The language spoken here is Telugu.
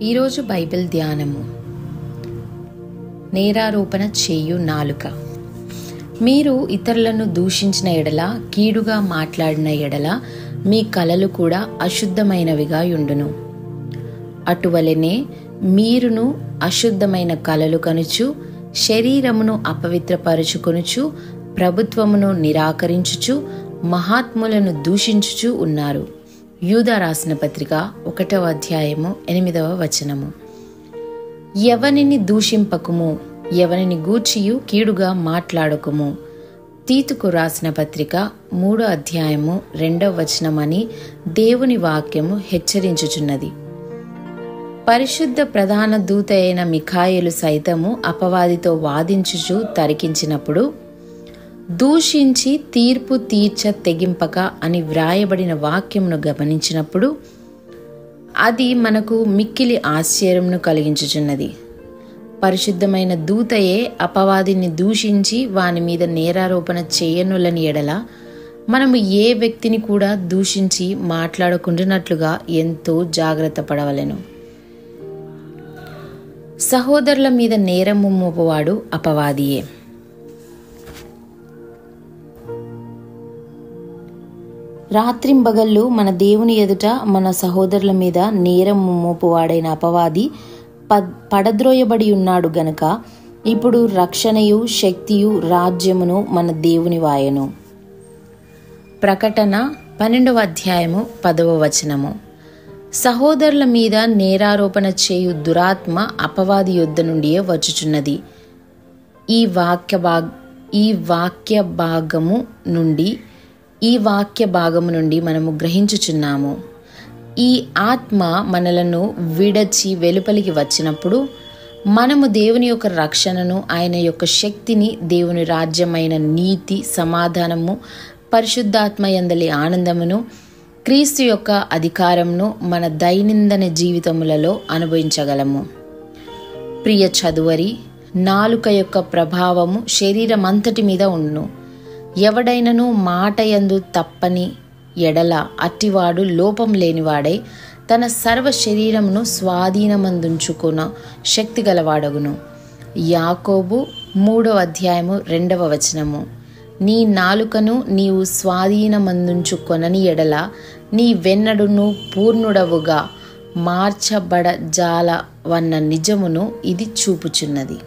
ఈరోజు బైబిల్ ధ్యానము. నేరారోపణ చేయు నాలుక. మీరు ఇతరులను దూషించిన ఎడల, కీడుగా మాట్లాడిన ఎడల మీ కలలు కూడా అశుద్ధమైనవిగా యుండును. అటువలనే మీరును అశుద్ధమైన కలలు కనుచు, శరీరమును అపవిత్రపరచుకొనుచు, ప్రభుత్వమును నిరాకరించుచు, మహాత్ములను దూషించుచు ఉన్నారు. యూదా రాసిన పత్రిక 1వ అధ్యాయము 8వ వచనము. ఎవనిని దూషింపకుము, ఎవనిని గూర్చియు కీడుగా మాట్లాడకుము. తీతుకు రాసిన పత్రిక 3వ అధ్యాయము 2వ వచనమని దేవుని వాక్యము హెచ్చరించుచున్నది. పరిశుద్ధ ప్రధాన దూత అయిన మిఖాయేలు సైతము అపవాదితో వాదించుచు తరికించినప్పుడు, దూషించి తీర్పు తీర్చ తెగింపక అని వ్రాయబడిన వాక్యమును గమనించినప్పుడు అది మనకు మిక్కిలి ఆశ్చర్యమును కలిగించుచున్నది. పరిశుద్ధమైన దూతయే అపవాదిని దూషించి వాని మీద నేరారోపణ చేయనులని ఎడల, మనము ఏ వ్యక్తిని కూడా దూషించి మాట్లాడకుండానట్లుగా ఎంతో జాగ్రత్త పడవలెను. సహోదరుల మీద నేరము మోపువాడు అపవాదియే. రాత్రింబగళ్ళు మన దేవుని ఎదుట మన సహోదరుల మీద నేరం మోపువాడైన అపవాది పడద్రోయబడి ఉన్నాడు గనుక ఇప్పుడు రక్షణయు శక్తియు రాజ్యమును మన దేవుని వాయను. ప్రకటన 12వ అధ్యాయము 10వ వచనము. సహోదరుల మీద నేరారోపణ చేయు దురాత్మ అపవాది యొద్ద నుండియే వచ్చుచున్నది. ఈ వాక్య భాగము నుండి మనము గ్రహించుచున్నాము. ఈ ఆత్మ మనలను విడచి వెలుపలికి వచ్చినప్పుడు మనము దేవుని యొక్క రక్షణను, ఆయన యొక్క శక్తిని, దేవుని రాజ్యమైన నీతి, సమాధానము, పరిశుద్ధాత్మ యందలి ఆనందమును, క్రీస్తు యొక్క అధికారమును మన దైనందిన జీవితములలో అనుభవించగలము. ప్రియ చదువరి, నాలుక యొక్క ప్రభావము శరీరమంతటి మీద ఉండును. ఎవడైనను మాట యందు తప్పని ఎడల అట్టివాడు లోపం లేనివాడై తన సర్వ శరీరమును స్వాధీనమందుంచుకున్న శక్తి గలవాడగును. యాకోబు 3వ అధ్యాయము 2వ వచనము. నీ నాలుకను నీవు స్వాధీనమందుంచుకొనని ఎడల నీ వెన్నడును పూర్ణుడవుగా మార్చబడజాలవన్న నిజమును ఇది చూపుచున్నది.